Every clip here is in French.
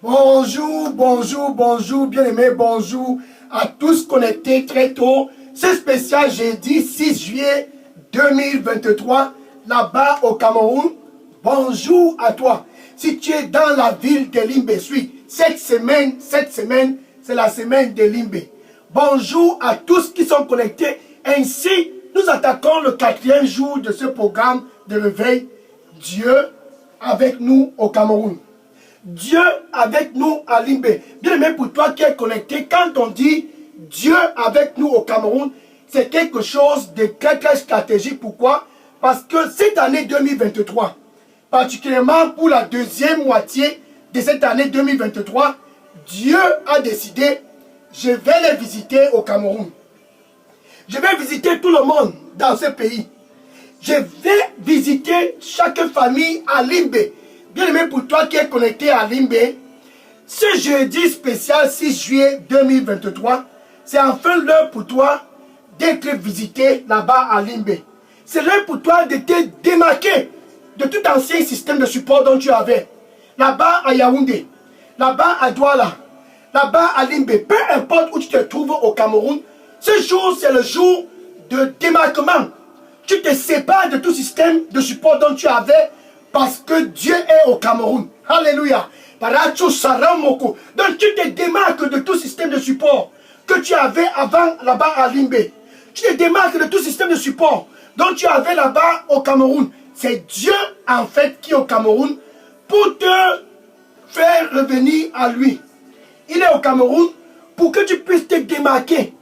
Bonjour, bonjour, bonjour, bien-aimés, bonjour à tous connectés très tôt. C'est spécial jeudi 6 juillet 2023, là-bas au Cameroun. Bonjour à toi. Si tu es dans la ville de Limbe, cette semaine, c'est la semaine de Limbe. Bonjour à tous qui sont connectés. Ainsi, nous attaquons le 4e jour de ce programme de réveil. Dieu avec nous au Cameroun. Dieu avec nous à Limbe. Bien aimé, pour toi qui es connecté, quand on dit Dieu avec nous au Cameroun, c'est quelque chose de très très stratégique. Pourquoi? Parce que cette année 2023, particulièrement pour la deuxième moitié de cette année 2023, Dieu a décidé, je vais les visiter au Cameroun. Je vais visiter tout le monde dans ce pays. Je vais visiter chaque famille à Limbe. Bien aimé, pour toi qui es connecté à Limbe, ce jeudi spécial 6 juillet 2023, c'est enfin l'heure pour toi d'être visité là-bas à Limbe. C'est l'heure pour toi de te démarquer de tout ancien système de support dont tu avais. Là-bas à Yaoundé, là-bas à Douala, là-bas à Limbe, peu importe où tu te trouves au Cameroun, ce jour c'est le jour de démarquement. Tu te sépares de tout système de support dont tu avais parce que Dieu est au Cameroun. Alléluia. Donc tu te démarques de tout système de support que tu avais avant là-bas à Limbe. Tu te démarques de tout système de support dont tu avais là-bas au Cameroun. C'est Dieu en fait qui est au Cameroun pour te faire revenir à lui. Il est au Cameroun pour que tu puisses te démarquer.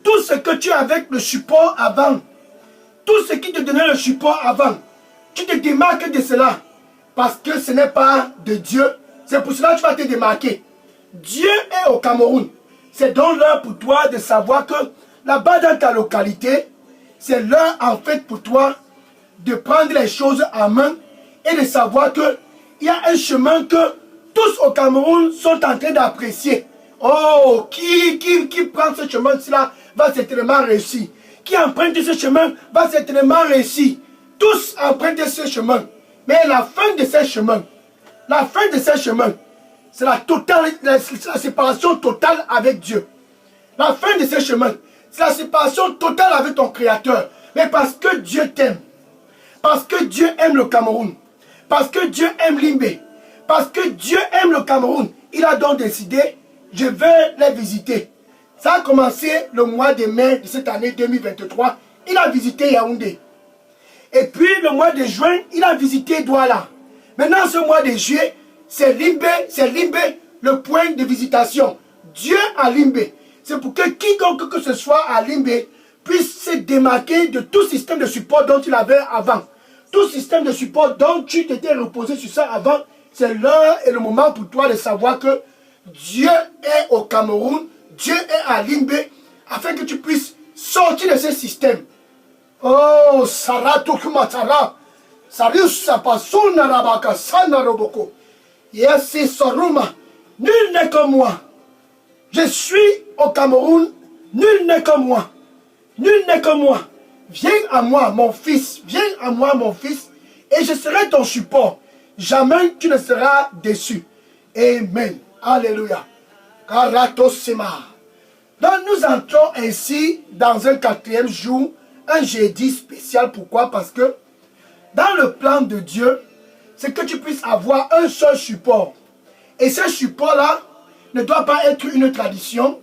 Tout ce que tu avais le support avant, tout ce qui te donnait le support avant, tu te démarques de cela parce que ce n'est pas de Dieu. C'est pour cela que tu vas te démarquer. Dieu est au Cameroun. C'est donc l'heure pour toi de savoir que là-bas dans ta localité, c'est l'heure en fait pour toi de prendre les choses en main et de savoir qu'il y a un chemin que tous au Cameroun sont en train d'apprécier. Oh, qui prend ce chemin-là va certainement réussir. Qui emprunte ce chemin va certainement réussir. Tous empruntent ce chemin. Mais la fin de ce chemin, c'est la séparation totale avec Dieu. La fin de ce chemin, c'est la séparation totale avec ton Créateur. Mais parce que Dieu t'aime, parce que Dieu aime le Cameroun, parce que Dieu aime Limbe, parce que Dieu aime le Cameroun, il a donc décidé, je vais les visiter. Ça a commencé le mois de mai de cette année 2023. Il a visité Yaoundé. Et puis le mois de juin, il a visité Douala. Maintenant, ce mois de juillet, c'est Limbe le point de visitation. Dieu à Limbe. C'est pour que quiconque que ce soit à Limbe puisse se démarquer de tout système de support dont il avait avant. Tout système de support dont tu t'étais reposé sur ça avant, c'est l'heure et le moment pour toi de savoir que Dieu est au Cameroun, Dieu est à Limbe, afin que tu puisses sortir de ce système. Oh, Sarah Tokumatara, Sarius Sapasuna Rabaka Sanaroboko, Yassi Soruma, nul n'est comme moi. Je suis au Cameroun, nul n'est comme moi. Nul n'est comme moi. Viens à moi, mon fils, viens à moi, mon fils, et je serai ton support. Jamais tu ne seras déçu. Amen. Alléluia. Karatosima. Donc nous entrons ainsi dans un 4e jour, un jeudi spécial. Pourquoi? Parce que dans le plan de Dieu, c'est que tu puisses avoir un seul support. Et ce support-là ne doit pas être une tradition.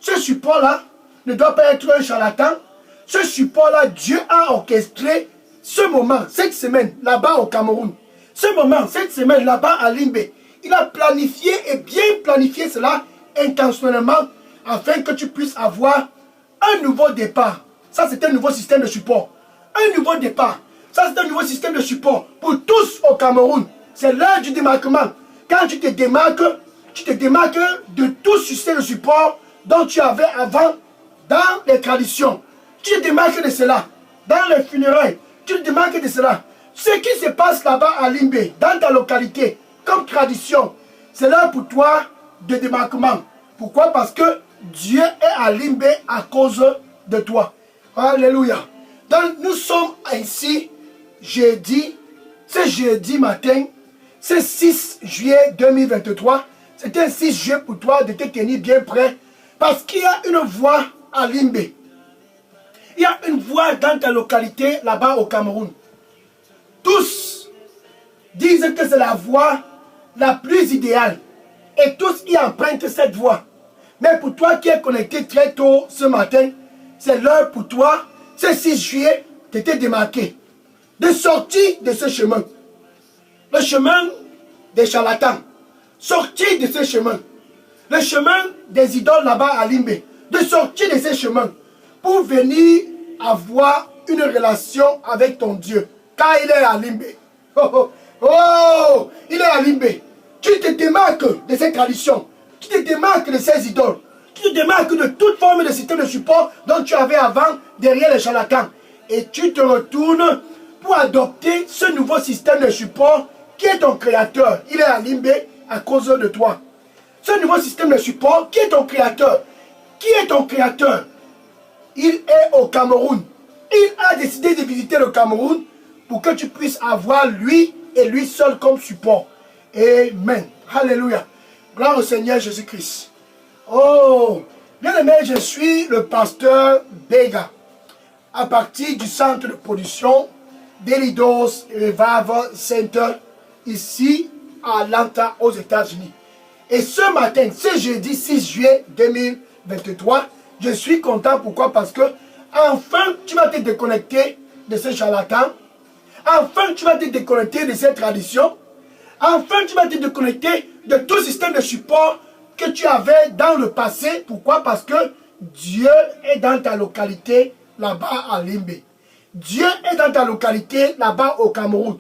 Ce support-là ne doit pas être un charlatan. Ce support-là, Dieu a orchestré ce moment, cette semaine, là-bas au Cameroun. Ce moment, cette semaine, là-bas à Limbe. Il a planifié et bien planifié cela intentionnellement afin que tu puisses avoir un nouveau départ. Ça, c'est un nouveau système de support. Un nouveau départ. Ça, c'est un nouveau système de support pour tous au Cameroun. C'est l'heure du démarquement. Quand tu te démarques de tout système de support dont tu avais avant dans les traditions. Tu te démarques de cela. Dans les funérailles, tu te démarques de cela. Ce qui se passe là-bas à Limbe, dans ta localité, comme tradition, c'est l'heure pour toi de démarquement. Pourquoi? Parce que Dieu est à Limbe à cause de toi. Alléluia. Donc nous sommes ici jeudi, c'est jeudi matin, c'est 6 juillet 2023. c'était un 6 juillet pour toi de te tenir bien prêt. Parce qu'il y a une voie à Limbé. Il y a une voie dans ta localité, là-bas au Cameroun. Tous disent que c'est la voie la plus idéale. Et tous y empruntent cette voie. Mais pour toi qui es connecté très tôt ce matin, c'est l'heure pour toi, ce 6 juillet, de te démarquer. De sortir de ce chemin. Le chemin des charlatans. Sortir de ce chemin. Le chemin des idoles là-bas à Limbé. De sortir de ce chemin. Pour venir avoir une relation avec ton Dieu. Car il est à Limbé. Oh, oh, oh, il est à Limbé. Tu te démarques de ces traditions. Tu te démarques de ces idoles. Tu te démarques de toute forme de système de support dont tu avais avant derrière les charlatans. Et tu te retournes pour adopter ce nouveau système de support qui est ton créateur. Il est à Limbé à cause de toi. Ce nouveau système de support, qui est ton créateur? Qui est ton créateur? Il est au Cameroun. Il a décidé de visiter le Cameroun pour que tu puisses avoir lui et lui seul comme support. Amen. Alléluia. Gloire au Seigneur Jésus-Christ. Oh, bien aimé, je suis le pasteur Bega. À partir du centre de production d'Elidos Revival Center, ici à Atlanta, aux États-Unis. Et ce matin, ce jeudi 6 juillet 2023, je suis content. Pourquoi? Parce que enfin, tu vas te déconnecter de ces charlatans. Enfin, tu vas te déconnecter de ces traditions. Enfin, tu vas te déconnecter de tout système de support que tu avais dans le passé. Pourquoi? Parce que Dieu est dans ta localité là-bas à Limbé. Dieu est dans ta localité là-bas au Cameroun.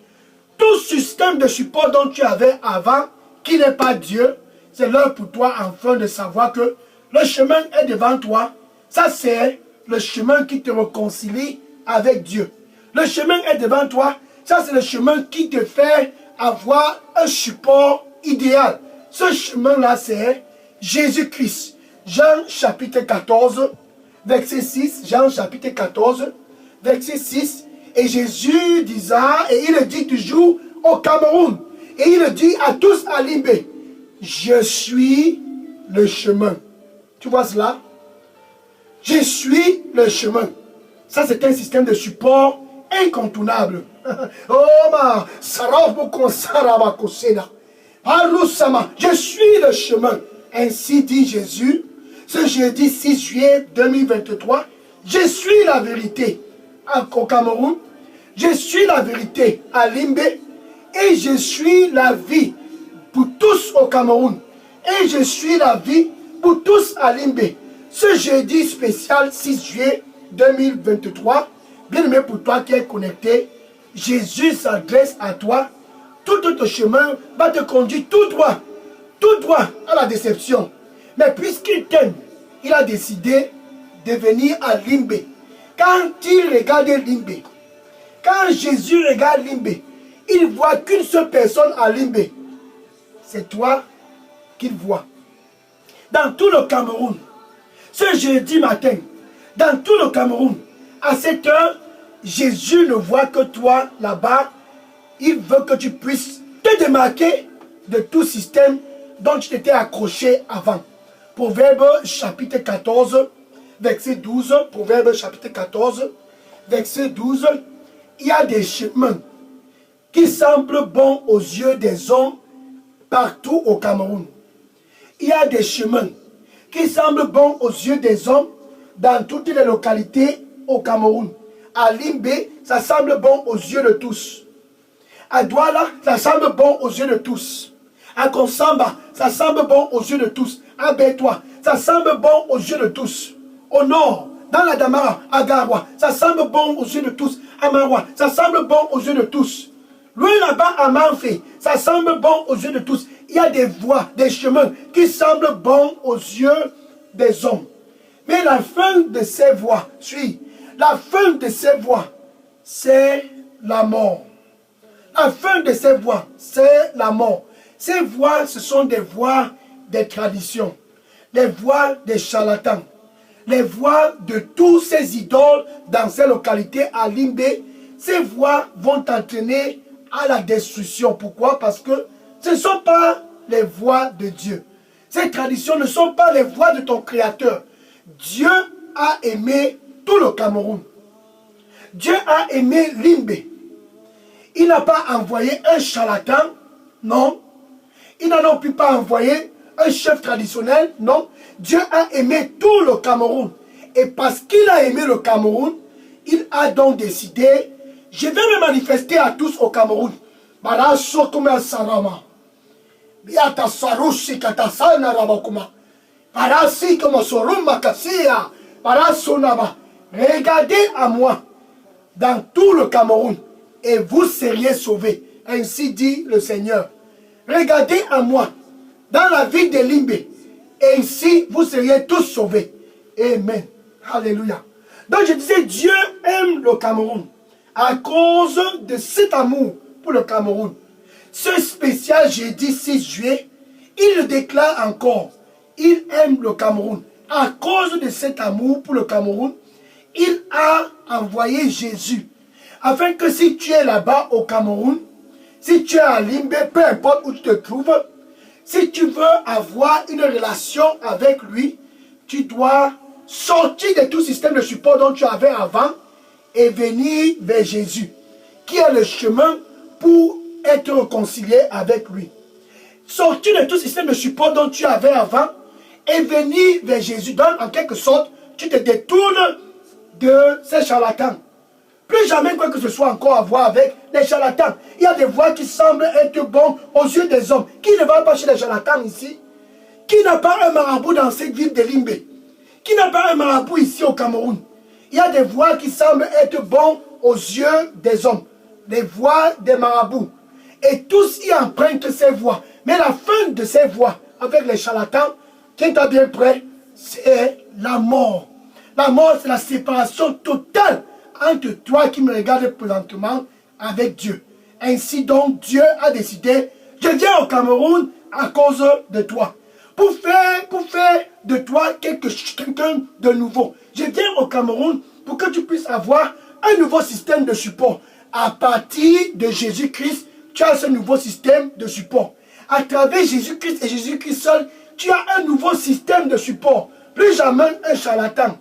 Tout système de support dont tu avais avant, qui n'est pas Dieu, c'est l'heure pour toi enfin de savoir que le chemin est devant toi. Ça, c'est le chemin qui te réconcilie avec Dieu. Le chemin est devant toi. Ça, c'est le chemin qui te fait avoir un support idéal. Ce chemin-là, c'est Jésus-Christ. Jean chapitre 14, verset 6. Jean chapitre 14, verset 6. Et Jésus disant, et il le dit toujours au Cameroun, et il le dit à tous à Limbé, je suis le chemin. Tu vois cela? Je suis le chemin. Ça, c'est un système de support incontournable. Oh, ma, je suis le chemin. Ainsi dit Jésus, ce jeudi 6 juillet 2023, je suis la vérité au Cameroun, je suis la vérité à Limbé, et je suis la vie pour tous au Cameroun, et je suis la vie pour tous à Limbé. Ce jeudi spécial 6 juillet 2023, bien aimé pour toi qui es connecté, Jésus s'adresse à toi. Tout ton chemin va te conduire tout droit à la déception. Mais puisqu'il t'aime, il a décidé de venir à Limbé. Quand il regarde Limbé, quand Jésus regarde Limbé, il voit qu'une seule personne à Limbé. C'est toi qu'il voit. Dans tout le Cameroun, ce jeudi matin, dans tout le Cameroun, à cette heure, Jésus ne voit que toi là-bas. Il veut que tu puisses te démarquer de tout système dont tu t'étais accroché avant. Proverbe chapitre 14, verset 12. Proverbe chapitre 14, verset 12. Il y a des chemins qui semblent bons aux yeux des hommes partout au Cameroun. Il y a des chemins qui semblent bons aux yeux des hommes dans toutes les localités au Cameroun. À Limbé, ça semble bon aux yeux de tous. À Douala, ça semble bon aux yeux de tous. À Konsamba, ça semble bon aux yeux de tous. À Bétois, ça semble bon aux yeux de tous. Au nord, dans la Damara, à Garoua, ça semble bon aux yeux de tous. À Maroua, ça semble bon aux yeux de tous. Loin là-bas, à Manfé, ça semble bon aux yeux de tous. Il y a des voies, des chemins qui semblent bons aux yeux des hommes. Mais la fin de ces voies, la fin de ces voies, c'est la mort. La fin de ces voies, c'est la mort. Ces voies, ce sont des voies des traditions, les voies des charlatans, les voies de tous ces idoles dans ces localités à Limbé. Ces voies vont t'entraîner à la destruction. Pourquoi? Parce que ce ne sont pas les voies de Dieu. Ces traditions ne sont pas les voies de ton Créateur. Dieu a aimé tout le Cameroun. Dieu a aimé Limbe. Il n'a pas envoyé un charlatan, non. Il n'a non plus pas envoyé un chef traditionnel, non. Dieu a aimé tout le Cameroun. Et parce qu'il a aimé le Cameroun, il a donc décidé, je vais me manifester à tous au Cameroun. Regardez à moi dans tout le Cameroun et vous seriez sauvés. Ainsi dit le Seigneur. Regardez à moi dans la ville de Limbe. Et ainsi vous seriez tous sauvés. Amen. Alléluia. Donc je disais, Dieu aime le Cameroun à cause de cet amour pour le Cameroun. Ce spécial jeudi 6 juillet, il le déclare encore. Il aime le Cameroun. À cause de cet amour pour le Cameroun, il a envoyé Jésus. Afin que si tu es là-bas au Cameroun, si tu es à Limbe, peu importe où tu te trouves, si tu veux avoir une relation avec lui, tu dois sortir de tout système de support dont tu avais avant et venir vers Jésus, qui est le chemin pour être réconcilié avec lui. Sortir de tout système de support dont tu avais avant et venir vers Jésus. Donc, en quelque sorte, tu te détournes de ces charlatans. Plus jamais quoi que ce soit encore à voir avec les charlatans. Il y a des voix qui semblent être bonnes aux yeux des hommes. Qui ne va pas chez les charlatans ici? Qui n'a pas un marabout dans cette ville de Limbe? Qui n'a pas un marabout ici au Cameroun? Il y a des voix qui semblent être bonnes aux yeux des hommes. Les voix des marabouts. Et tous y empruntent ces voix. Mais la fin de ces voix avec les charlatans, tiens-toi bien prêt, c'est la mort. La mort, c'est la séparation totale entre toi qui me regardes présentement avec Dieu. Ainsi donc, Dieu a décidé, je viens au Cameroun à cause de toi. Pour faire de toi quelqu'un de nouveau. Je viens au Cameroun pour que tu puisses avoir un nouveau système de support. À partir de Jésus-Christ, tu as ce nouveau système de support. À travers Jésus-Christ et Jésus-Christ seul, tu as un nouveau système de support. Plus jamais un charlatan.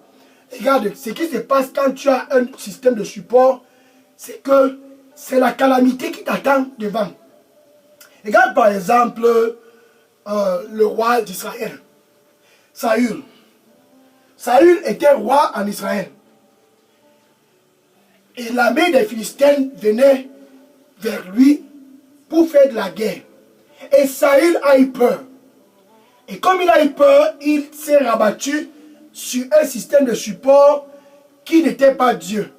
Regarde, ce qui se passe quand tu as un système de support, c'est que c'est la calamité qui t'attend devant. Regarde par exemple le roi d'Israël, Saül. Saül était roi en Israël. Et l'armée des Philistins venait vers lui pour faire de la guerre. Et Saül a eu peur. Et comme il a eu peur, il s'est rabattu sur un système de support qui n'était pas Dieu.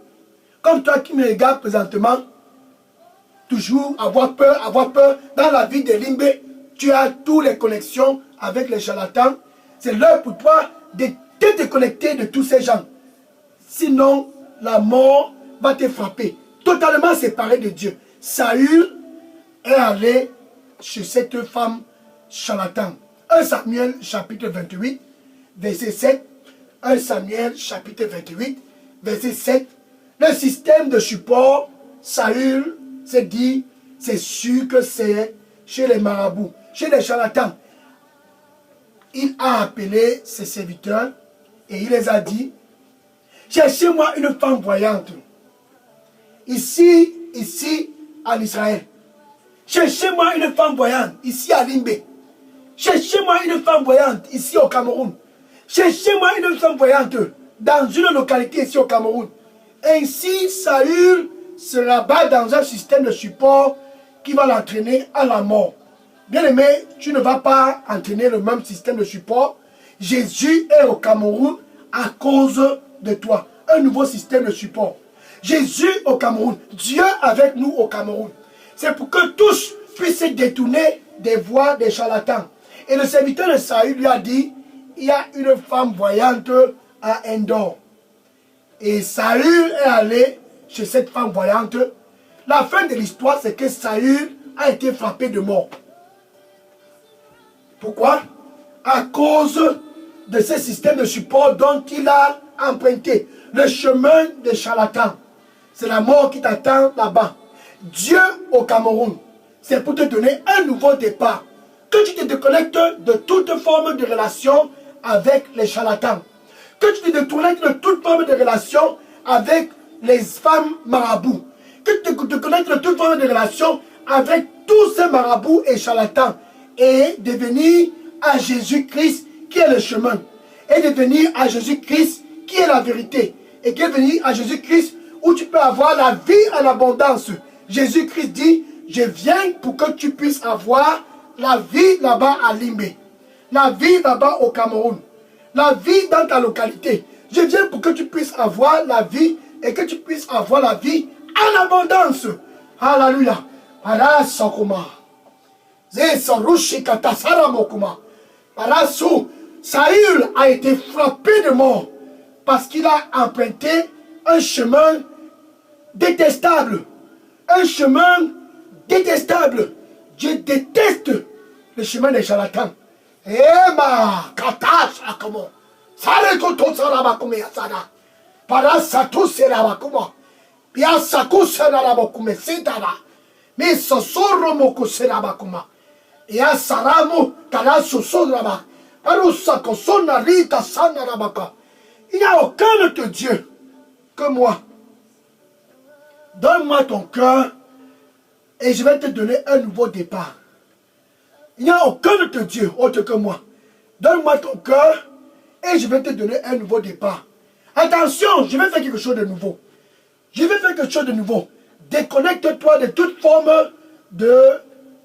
Comme toi qui me regardes présentement, toujours avoir peur. Dans la vie de Limbe, tu as toutes les connexions avec les charlatans. C'est l'heure pour toi de te déconnecter de tous ces gens. Sinon, la mort va te frapper. Totalement séparé de Dieu. Saül est allé chez cette femme charlatan. 1 Samuel chapitre 28, verset 7. 1 Samuel chapitre 28, verset 7. Le système de support, Saül s'est dit, c'est sûr que c'est chez les marabouts, chez les charlatans. Il a appelé ses serviteurs et il les a dit, cherchez-moi une femme voyante. Ici en Israël. Cherchez-moi une femme voyante ici à Limbe. Cherchez-moi une femme voyante ici au Cameroun. Cherchez-moi une femme voyante dans une localité ici au Cameroun. Ainsi, Saül se rabat dans un système de support qui va l'entraîner à la mort. Bien aimé, tu ne vas pas entraîner le même système de support. Jésus est au Cameroun à cause de toi. Un nouveau système de support. Jésus au Cameroun. Dieu avec nous au Cameroun. C'est pour que tous puissent se détourner des voies des charlatans. Et le serviteur de Saül lui a dit, il y a une femme voyante à Endor. Et Saül est allé chez cette femme voyante. La fin de l'histoire, c'est que Saül a été frappé de mort. Pourquoi? À cause de ce système de support dont il a emprunté. Le chemin des charlatans. C'est la mort qui t'attend là-bas. Dieu au Cameroun, c'est pour te donner un nouveau départ. Que tu te déconnectes de toute forme de relation avec les charlatans. Que tu te déconnectes de toute forme de relation avec les femmes marabouts. Que tu te déconnectes de toute forme de relation avec tous ces marabouts et charlatans. Et de venir à Jésus-Christ qui est le chemin. Et de venir à Jésus-Christ qui est la vérité. Et de venir à Jésus-Christ où tu peux avoir la vie en abondance. Jésus-Christ dit, je viens pour que tu puisses avoir la vie là-bas à Limbé. La vie là-bas au Cameroun. La vie dans ta localité. Je viens pour que tu puisses avoir la vie et que tu puisses avoir la vie en abondance. Alléluia. Saül a été frappé de mort parce qu'il a emprunté un chemin détestable. Un chemin détestable. Je déteste le chemin des charlatans. Ema, katash akamo. Sare koto sarabakume yasada. Para sato serabakuma. Pia sako serabakume sedara. Me sosoro moko serabakuma. Ya saramo kala sosoraba. Paru sako sonarita sanarabaka. Il n'y a aucun autre Dieu que moi. Donne-moi ton cœur et je vais te donner un nouveau départ. Il n'y a aucun autre Dieu autre que moi. Donne-moi ton cœur et je vais te donner un nouveau départ. Attention, je vais faire quelque chose de nouveau. Je vais faire quelque chose de nouveau. Déconnecte-toi de toute forme de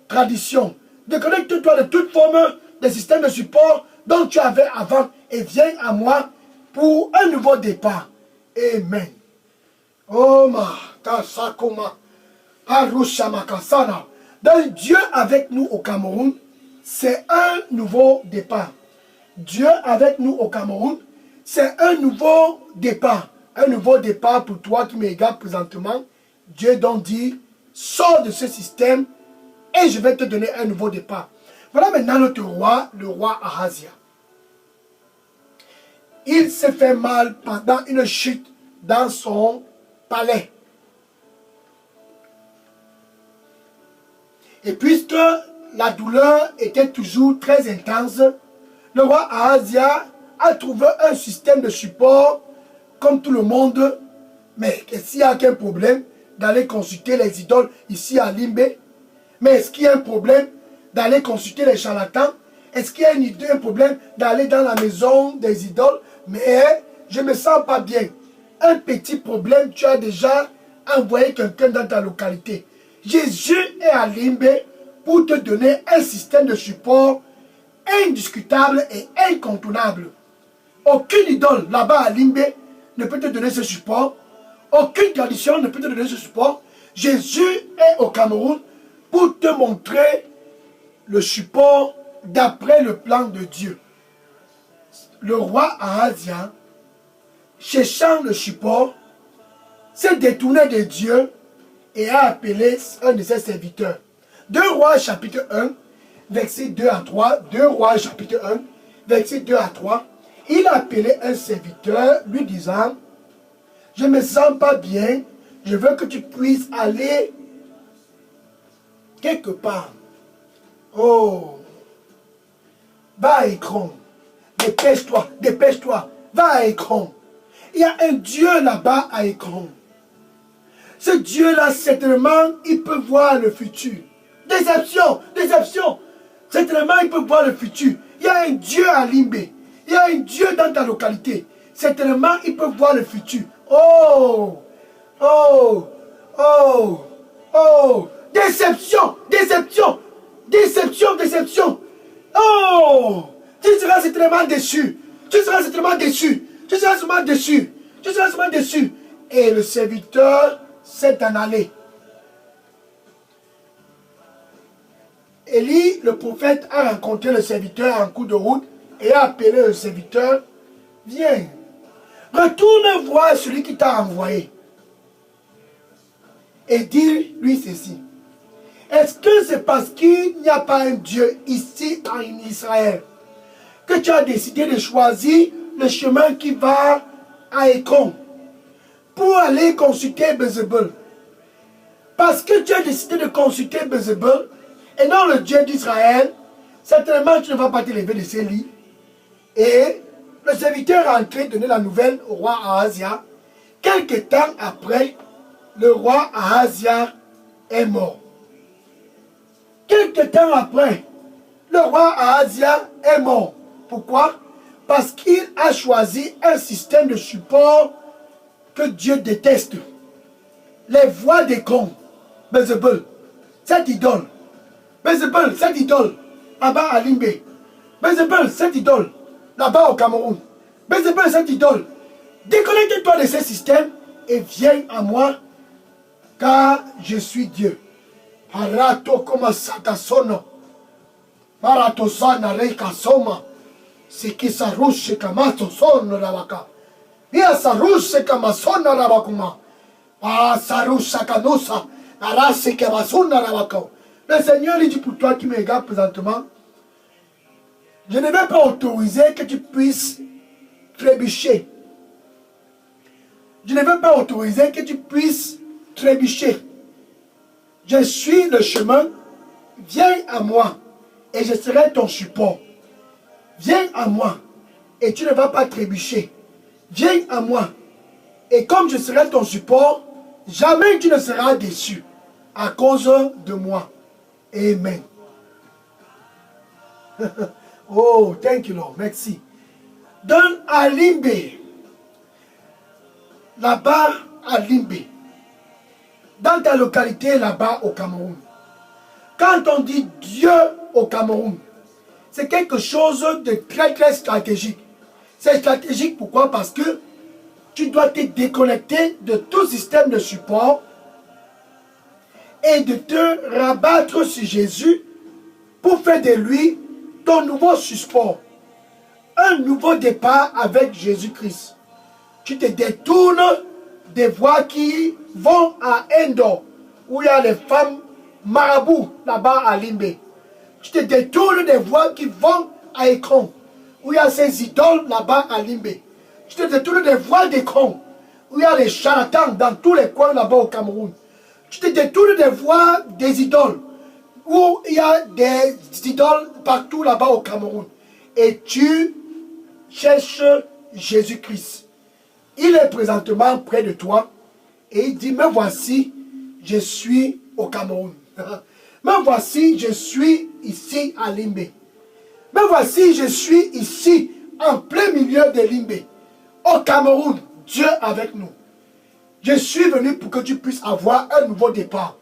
tradition. Déconnecte-toi de toute forme de système de support dont tu avais avant et viens à moi pour un nouveau départ. Amen. Oh ma, ta sakoma, arusha makasana. Donc Dieu avec nous au Cameroun, c'est un nouveau départ. Dieu avec nous au Cameroun, c'est un nouveau départ. Un nouveau départ pour toi qui me regarde présentement. Dieu donc dit, sors de ce système et je vais te donner un nouveau départ. Voilà maintenant notre roi, le roi Ahazia. Il s'est fait mal pendant une chute dans son palais. Et puisque la douleur était toujours très intense, le roi Ahazia a trouvé un système de support comme tout le monde. Mais s'il y a qu'un problème d'aller consulter les idoles ici à Limbé? Mais est-ce qu'il y a un problème d'aller consulter les charlatans? Est-ce qu'il y a un problème d'aller dans la maison des idoles? Mais je ne me sens pas bien. Un petit problème, tu as déjà envoyé quelqu'un dans ta localité. Jésus est à Limbé pour te donner un système de support indiscutable et incontournable. Aucune idole là-bas à Limbé ne peut te donner ce support. Aucune tradition ne peut te donner ce support. Jésus est au Cameroun pour te montrer le support d'après le plan de Dieu. Le roi Ahazia, cherchant le support, s'est détourné de Dieu et a appelé un de ses serviteurs. 2 Rois chapitre 1, verset 2 à 3. 2 Rois chapitre 1, verset 2 à 3. Il a appelé un serviteur lui disant, je ne me sens pas bien, je veux que tu puisses aller quelque part. Oh, va à Écron, dépêche-toi, dépêche-toi, va à Écron. Il y a un Dieu là-bas à Écron. Ce Dieu-là, certainement, il peut voir le futur. Déception, déception. Certainement, il peut voir le futur. Il y a un Dieu à Limbé. Il y a un Dieu dans ta localité. Certainement, il peut voir le futur. Oh, oh, oh, oh. Déception, déception, déception, déception. Oh, tu seras certainement déçu. Tu seras certainement déçu. Tu seras certainement déçu. Tu seras certainement déçu. Et le serviteur s'est en allé. Élie, le prophète, a rencontré le serviteur en cours de route et a appelé le serviteur. Viens, retourne voir celui qui t'a envoyé. Et dis-lui ceci. Est-ce que c'est parce qu'il n'y a pas un Dieu ici en Israël que tu as décidé de choisir le chemin qui va à Écron pour aller consulter Bézébul? Parce que tu as décidé de consulter Bézébul et non le Dieu d'Israël, certainement tu ne vas pas te lever de ces lits. Et le serviteur est entré donner la nouvelle au roi Ahazia. Quelque temps après, le roi Ahazia est mort. Quelque temps après, le roi Ahazia est mort. Pourquoi? Parce qu'il a choisi un système de support que Dieu déteste. Les voix des cons. Bézébel, cette idole. Bézébel, cette idole. Là-bas à Limbé. Bézébel, cette idole. Là-bas au Cameroun. Bézébel, cette idole. Déconnecte-toi de ces systèmes et viens à moi, car je suis Dieu. Harato koma satasono. Marato sana reika soma. Siki sarushe kamato sono ravaka. Via sarushe kamasono ravakuma. Ah sarusha kanusa. Arase kemasuna ravaka. Le Seigneur dit pour toi qui me regarde présentement, je ne vais pas autoriser que tu puisses trébucher. Je ne vais pas autoriser que tu puisses trébucher. Je suis le chemin. Viens à moi et je serai ton support. Viens à moi et tu ne vas pas trébucher. Viens à moi et comme je serai ton support, jamais tu ne seras déçu à cause de moi. Amen. Oh, thank you Lord. Merci. Donne à Limbé. Là-bas à Limbé. Dans ta localité là-bas au Cameroun. Quand on dit Dieu au Cameroun, c'est quelque chose de très très stratégique. C'est stratégique pourquoi? Parce que tu dois te déconnecter de tout système de support et de te rabattre sur Jésus pour faire de lui ton nouveau support. Un nouveau départ avec Jésus-Christ. Tu te détournes des voies qui vont à Endor, où il y a les femmes marabouts, là-bas à Limbé. Tu te détournes des voies qui vont à Ekron, où il y a ces idoles là-bas à Limbé. Tu te détournes des voies d'Ekron, où il y a les charlatans dans tous les coins là-bas au Cameroun. Tu te détournes des voies des idoles, où il y a des idoles partout là-bas au Cameroun. Et tu cherches Jésus-Christ. Il est présentement près de toi et il dit, me voici, je suis au Cameroun. Me voici, je suis ici à Limbé. Me voici, je suis ici en plein milieu de Limbé. Au Cameroun, Dieu avec nous. Je suis venu pour que tu puisses avoir un nouveau départ.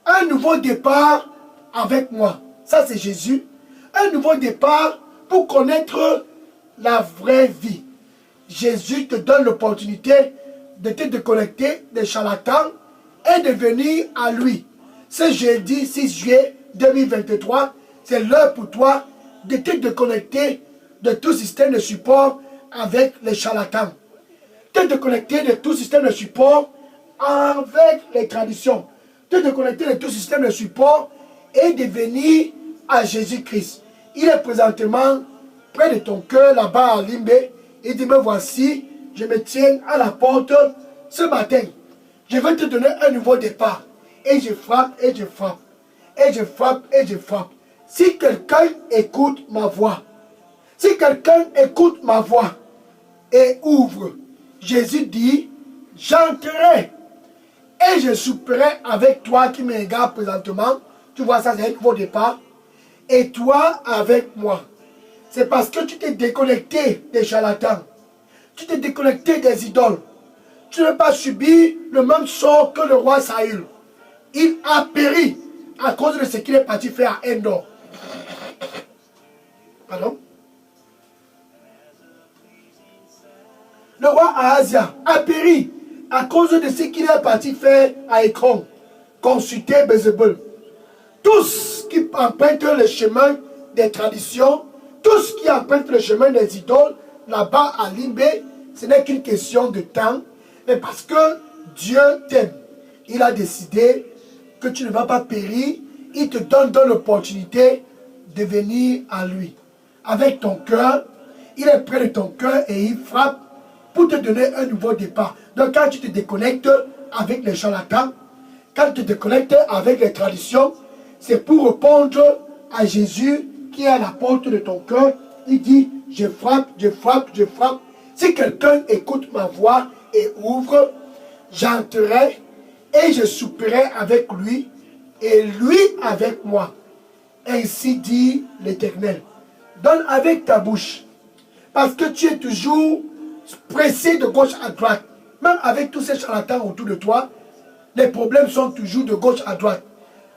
Un nouveau départ avec moi. Ça c'est Jésus. Un nouveau départ pour connaître la vraie vie. Jésus te donne l'opportunité de te déconnecter des charlatans et de venir à lui. Ce jeudi 6 juillet 2023, c'est l'heure pour toi de te déconnecter de tout système de support avec les charlatans. Te déconnecter de tout système de support avec les traditions. Te déconnecter de tout système de support et de venir à Jésus-Christ. Il est présentement près de ton cœur, là-bas à Limbé. Il dit, me voici, je me tiens à la porte ce matin. Je vais te donner un nouveau départ. Et je frappe, et je frappe. Et je frappe, et je frappe. Si quelqu'un écoute ma voix, si quelqu'un écoute ma voix et ouvre, Jésus dit, j'entrerai et je souperai avec toi qui me regarde présentement. Tu vois ça, c'est un nouveau départ. Et toi avec moi. C'est parce que tu t'es déconnecté des charlatans. Tu t'es déconnecté des idoles. Tu n'as pas subi le même sort que le roi Saül. Il a péri à cause de ce qu'il est parti faire à Endor. Pardon? Le roi Ahazia a péri à cause de ce qu'il est parti faire à Ekron. Consulter Bézébel. Tous qui empruntent le chemin des traditions, tous qui empruntent le chemin des idoles, là-bas à Limbé, ce n'est qu'une question de temps. Mais parce que Dieu t'aime, il a décidé que tu ne vas pas périr. Il te donne l'opportunité de venir à lui. Avec ton cœur, il est près de ton cœur et il frappe pour te donner un nouveau départ. Donc quand tu te déconnectes avec les charlatans, quand tu te déconnectes avec les traditions, c'est pour répondre à Jésus qui est à la porte de ton cœur. Il dit, je frappe, je frappe, je frappe. Si quelqu'un écoute ma voix et ouvre, j'entrerai et je souperai avec lui et lui avec moi. Ainsi dit l'Éternel. Donne avec ta bouche. Parce que tu es toujours pressé de gauche à droite. Même avec tous ces charlatans autour de toi, les problèmes sont toujours de gauche à droite.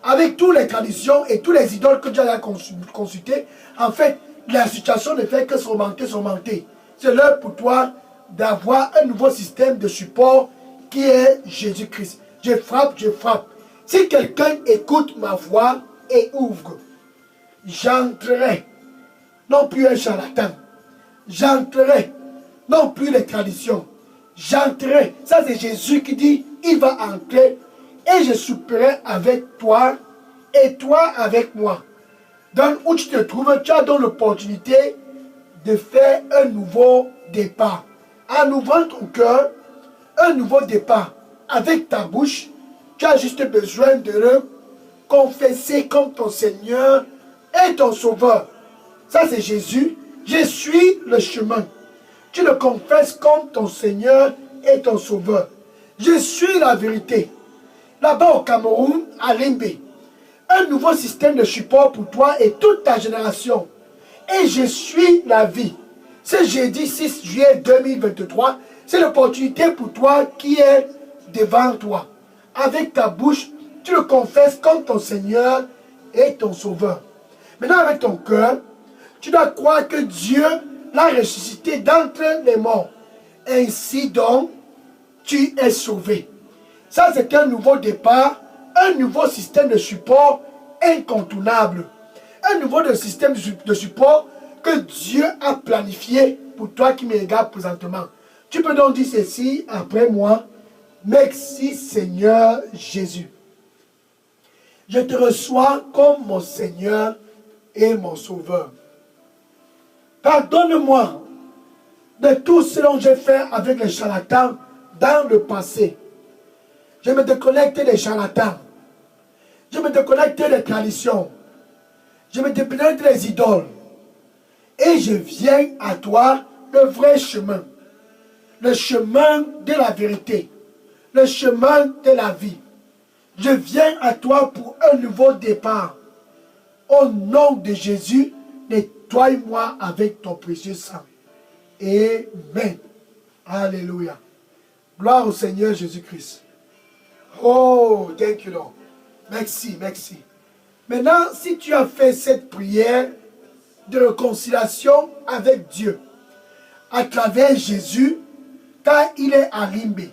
Avec toutes les traditions et tous les idoles que tu as consultés, en fait, la situation ne fait que s'augmenter. C'est l'heure pour toi d'avoir un nouveau système de support qui est Jésus-Christ. Je frappe, je frappe. Si quelqu'un écoute ma voix et ouvre, j'entrerai. Non plus un charlatan. J'entrerai. Non plus les traditions. J'entrerai. Ça c'est Jésus qui dit, il va entrer et je souperai avec toi et toi avec moi. Dans où tu te trouves, tu as donc l'opportunité de faire un nouveau départ. En ouvrant ton cœur, un nouveau départ. Avec ta bouche, tu as juste besoin de le confesser comme ton Seigneur et ton Sauveur. Ça c'est Jésus. Je suis le chemin. Tu le confesses comme ton Seigneur et ton Sauveur. Je suis la vérité. Là-bas au Cameroun, à Limbé, un nouveau système de support pour toi et toute ta génération. Et je suis la vie. Ce jeudi 6 juillet 2023, c'est l'opportunité pour toi qui est devant toi. Avec ta bouche, tu le confesses comme ton Seigneur et ton Sauveur. Maintenant, avec ton cœur, tu dois croire que Dieu l'a ressuscité d'entre les morts. Ainsi donc, tu es sauvé. Ça, c'est un nouveau départ, un nouveau système de support incontournable. Un nouveau système de support que Dieu a planifié pour toi qui me regardes présentement. Tu peux donc dire ceci après moi. Merci Seigneur Jésus. Je te reçois comme mon Seigneur et mon Sauveur. Pardonne-moi de tout ce dont j'ai fait avec les charlatans dans le passé. Je me déconnecte des charlatans. Je me déconnecte des traditions. Je me déconnecte des idoles. Et je viens à toi, le vrai chemin. Le chemin de la vérité. Le chemin de la vie. Je viens à toi pour un nouveau départ. Au nom de Jésus, nettoie-moi avec ton précieux sang. Amen. Alléluia. Gloire au Seigneur Jésus-Christ. Oh, thank you Lord. Merci, merci. Maintenant, si tu as fait cette prière de réconciliation avec Dieu à travers Jésus, car il est à Limbé.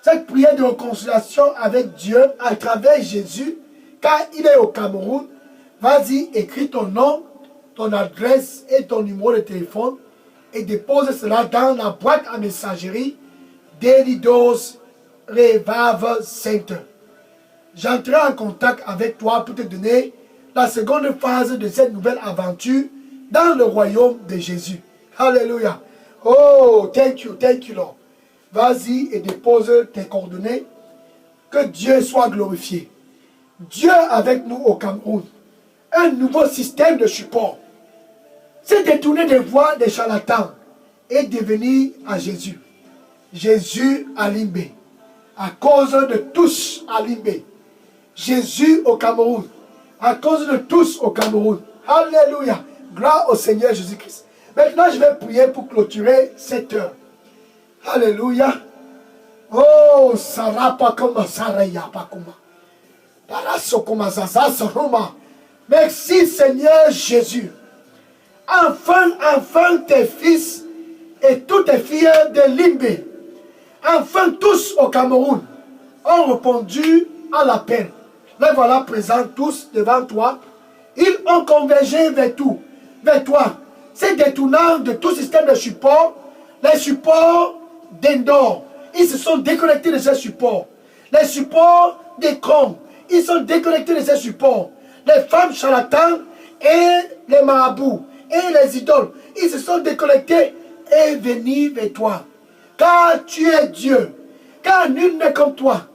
Cette prière de réconciliation avec Dieu à travers Jésus, car il est au Cameroun, vas-y, écris ton nom, ton adresse et ton numéro de téléphone et dépose cela dans la boîte à messagerie d'Elidos Revival Center. J'entrerai en contact avec toi pour te donner la seconde phase de cette nouvelle aventure dans le royaume de Jésus. Alléluia. Oh, thank you Lord. Vas-y et dépose tes coordonnées. Que Dieu soit glorifié. Dieu avec nous au Cameroun. Un nouveau système de support. C'est détourner des voies des charlatans et devenir à Jésus. Jésus à Limbé. À cause de tous à Limbé. Jésus au Cameroun. À cause de tous au Cameroun. Alléluia. Gloire au Seigneur Jésus-Christ. Maintenant, je vais prier pour clôturer cette heure. Alléluia. Oh, Sarapa comme Saraya Pakuma. Parasokuma Sasaroma. Merci Seigneur Jésus. Enfin tes fils et toutes tes filles de Limbé, enfin tous au Cameroun, ont répondu à l'appel. Les voilà présents tous devant toi. Ils ont convergé vers toi. C'est détournant de tout système de support, les supports d'Endor. Ils se sont déconnectés de ces supports. Les supports des cons, ils sont déconnectés de ces supports. Les femmes charlatans et les marabouts et les idoles, ils se sont déconnectés et venus vers toi. Car tu es Dieu, car nul n'est comme toi.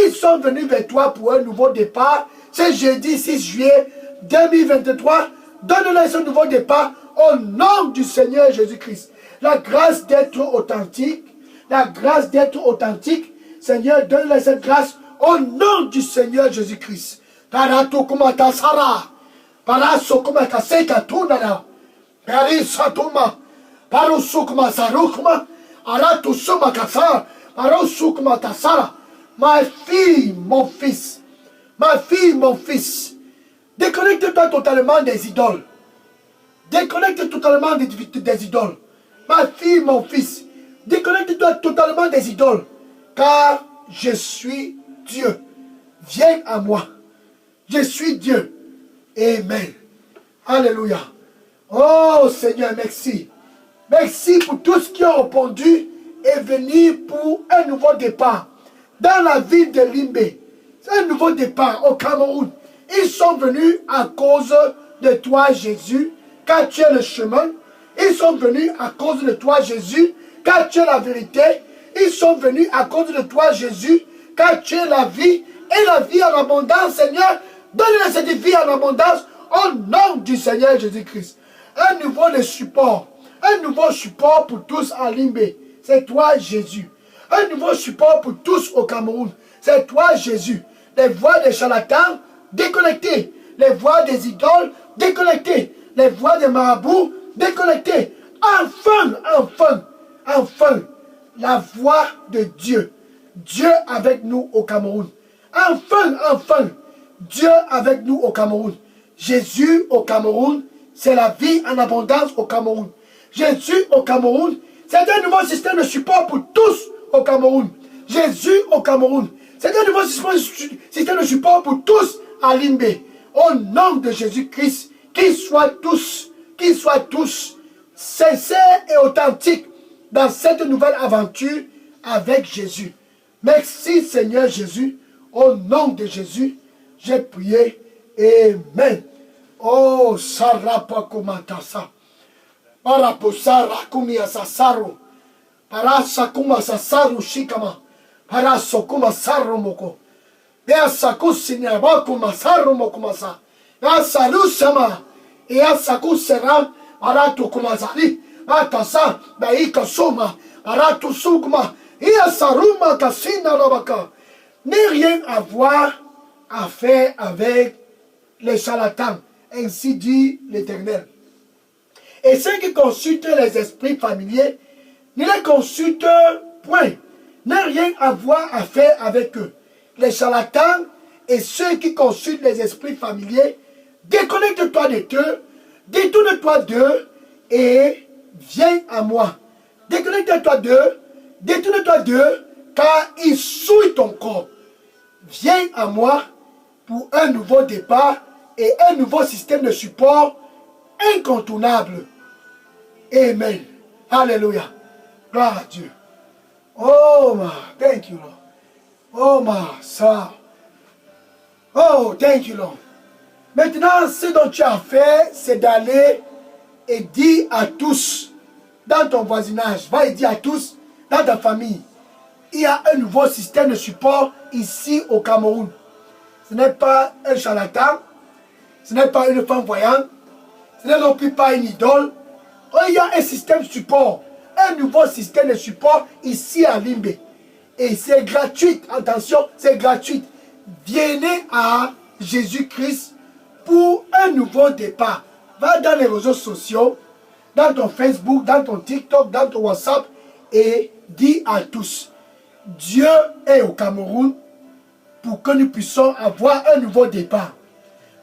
Ils sont venus vers toi pour un nouveau départ. C'est jeudi 6 juillet 2023 donne-leur ce nouveau départ au nom du Seigneur Jésus-Christ. La grâce d'être authentique, la grâce d'être authentique, Seigneur, donne-leur cette grâce au nom du Seigneur Jésus-Christ. Tarato kumata sara, paraso kumata seka tunana, parisa tuma, parosu kuma sarukuma, arato suma kasa, parosu kumata sara. Ma fille, mon fils, ma fille, mon fils, déconnecte-toi totalement des idoles. Déconnecte totalement des idoles. Ma fille, mon fils, déconnecte-toi totalement des idoles. Car je suis Dieu. Viens à moi. Je suis Dieu. Amen. Alléluia. Oh Seigneur, merci. Merci pour tous qui ont répondu et venu pour un nouveau départ. Dans la ville de Limbé. C'est un nouveau départ au Cameroun. Ils sont venus à cause de toi, Jésus, car tu es le chemin. Ils sont venus à cause de toi, Jésus, car tu es la vérité. Ils sont venus à cause de toi, Jésus, car tu es la vie et la vie en abondance, Seigneur. Donne-leur cette vie en abondance au nom du Seigneur Jésus-Christ. Un nouveau support pour tous à Limbé. C'est toi, Jésus. Un nouveau support pour tous au Cameroun. C'est toi, Jésus. Les voix des charlatans, déconnectées. Les voix des idoles, déconnectées. Les voix des marabouts, déconnectées. Enfin, la voix de Dieu. Dieu avec nous au Cameroun. Enfin, Dieu avec nous au Cameroun. Jésus au Cameroun, c'est la vie en abondance au Cameroun. Jésus au Cameroun, c'est un nouveau système de support pour tous au Cameroun. Jésus au Cameroun, c'est un nouveau système de support pour tous à Limbé. Au nom de Jésus-Christ, qu'ils soient tous sincères et authentiques dans cette nouvelle aventure avec Jésus. Merci Seigneur Jésus. Au nom de Jésus, j'ai prié. Amen. Oh, Sarapakumatasa. Paraposara kumia sasaru. Parasakuma sasaru shikama. Parasokuma saru moko. Beasakusinya bakuma saru mokumasa. Beasalusama. Easakusera. Paratukumazali. Atasa. Baikasuma. Paratusukuma. Easaruma kasina rabaka. N'est rien à voir à faire avec les charlatans. Ainsi dit l'Éternel. Et ceux qui consultent les esprits familiers, ne les consultent point. N'a rien à voir à faire avec eux. Les charlatans et ceux qui consultent les esprits familiers, déconnecte-toi d'eux, détourne-toi d'eux et viens à moi. Déconnecte-toi d'eux, détourne-toi d'eux, car ils souillent ton corps. Viens à moi pour un nouveau départ et un nouveau système de support incontournable. Amen. Alléluia. Gloire à Dieu. Oh, thank you, Lord. Oh, my son. Oh, thank you, Lord. Maintenant, ce dont tu as fait, c'est d'aller et dire à tous dans ton voisinage, va et dire à tous dans ta famille, il y a un nouveau système de support ici au Cameroun. Ce n'est pas un charlatan, ce n'est pas une femme voyante, ce n'est non plus pas une idole. Oh, il y a un système de support, un nouveau système de support ici à Limbé. Et c'est gratuit, attention, c'est gratuit. Venez à Jésus-Christ pour un nouveau départ. Va dans les réseaux sociaux, dans ton Facebook, dans ton TikTok, dans ton WhatsApp et dis à tous, Dieu est au Cameroun pour que nous puissions avoir un nouveau départ.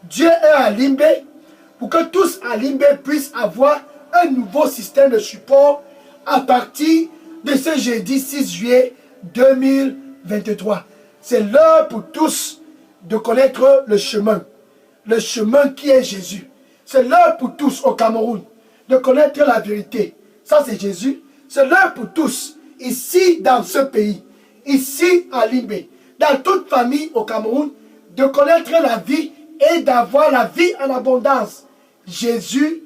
Dieu est à Limbé pour que tous à Limbé puissent avoir un nouveau système de support à partir de ce jeudi 6 juillet 2023. C'est l'heure pour tous de connaître le chemin qui est Jésus. C'est l'heure pour tous au Cameroun de connaître la vérité. Ça c'est Jésus. C'est l'heure pour tous, ici dans ce pays, ici à Limbé, dans toute famille au Cameroun, de connaître la vie et d'avoir la vie en abondance. Jésus,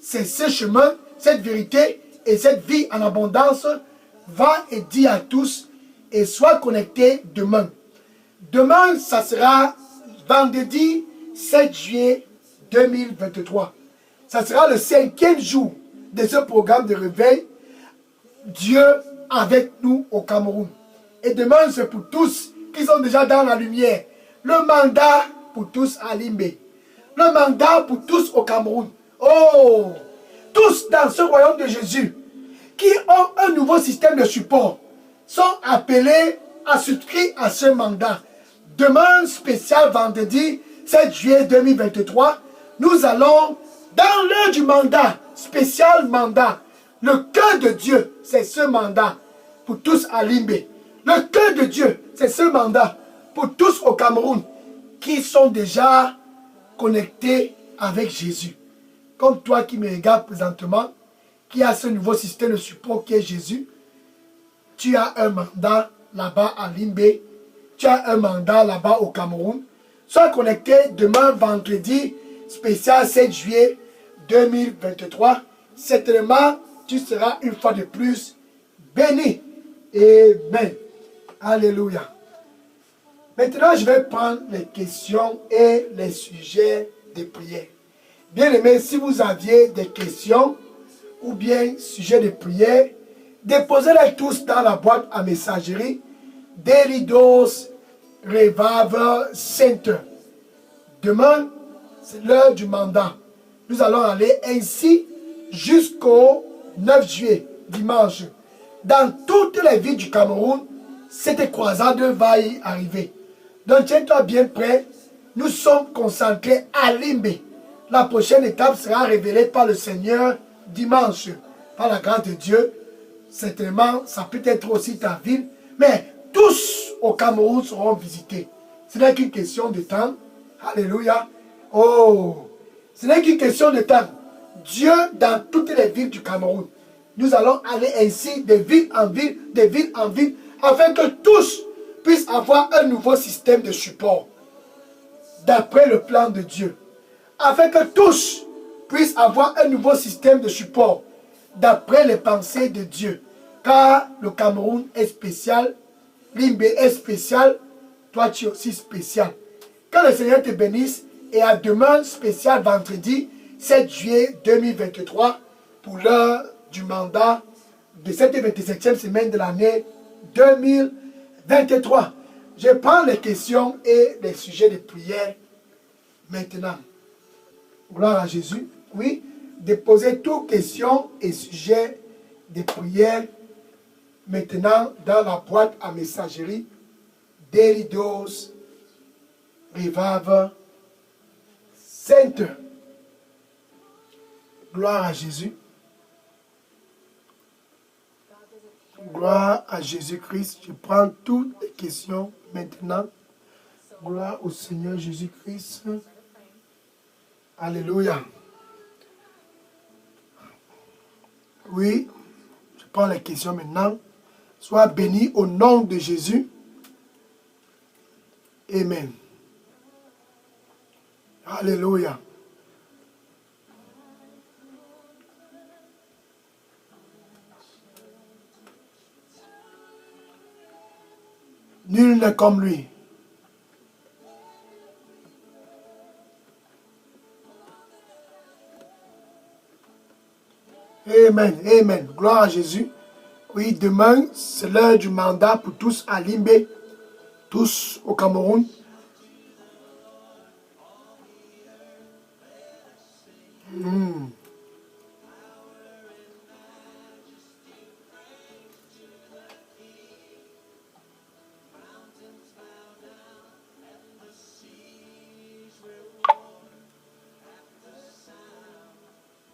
c'est ce chemin, cette vérité et cette vie en abondance. Va et dis à tous et sois connecté demain. Demain, ça sera vendredi 7 juillet 2023. Ça sera le 5e jour de ce programme de réveil. Dieu avec nous au Cameroun. Et demain, c'est pour tous qui sont déjà dans la lumière. Le mandat pour tous à Limbé. Le mandat pour tous au Cameroun. Oh! Tous dans ce royaume de Jésus qui ont un nouveau système de support sont appelés à souscrire à ce mandat. Demain, spécial vendredi 7 juillet 2023, nous allons dans l'heure du mandat, spécial mandat. Le cœur de Dieu, c'est ce mandat pour tous à Limbé. Le cœur de Dieu, c'est ce mandat pour tous au Cameroun qui sont déjà connectés avec Jésus. Comme toi qui me regardes présentement, qui a ce nouveau système de support qui est Jésus, tu as un mandat là-bas à Limbé, tu as un mandat là-bas au Cameroun. Sois connecté demain vendredi, spécial 7 juillet 2023. Certainement, tu seras une fois de plus béni. Amen. Alléluia. Maintenant, je vais prendre les questions et les sujets de prière. Bien aimé, si vous aviez des questions ou bien sujets de prière, déposez-les tous dans la boîte à messagerie Delidos Revival Center. Demain, c'est l'heure du mandat. Nous allons aller ainsi jusqu'au 9 juillet, dimanche. Dans toutes les villes du Cameroun, cette croisade va y arriver. Donc, tiens-toi bien prêt. Nous sommes concentrés à Limbé. La prochaine étape sera révélée par le Seigneur dimanche. Par la grâce de Dieu, certainement, ça peut être aussi ta ville. Mais tous au Cameroun seront visités. Ce n'est qu'une question de temps. Alléluia. Oh, ce n'est qu'une question de temps. Dieu dans toutes les villes du Cameroun. Nous allons aller ainsi de ville en ville, de ville en ville, afin que tous puissent avoir un nouveau système de support d'après le plan de Dieu. Afin que tous puissent avoir un nouveau système de support d'après les pensées de Dieu. Car le Cameroun est spécial, Limbé est spécial, toi tu es aussi spécial. Que le Seigneur te bénisse et à demain spécial vendredi 7 juillet 2023 pour l'heure du mandat de cette 27e semaine de l'année 2023. Je prends les questions et les sujets de prière maintenant. Gloire à Jésus. Oui, déposez toutes questions et sujets de prière maintenant dans la boîte à messagerie Delidos Revival Center. Gloire à Jésus. Gloire à Jésus-Christ. Je prends toutes les questions maintenant. Gloire au Seigneur Jésus-Christ. Alléluia. Oui, je prends les questions maintenant. Sois béni au nom de Jésus. Amen. Alléluia. Nul n'est comme lui. Amen, amen. Gloire à Jésus. Oui, demain, c'est l'heure du mandat pour tous à Limbé, tous au Cameroun.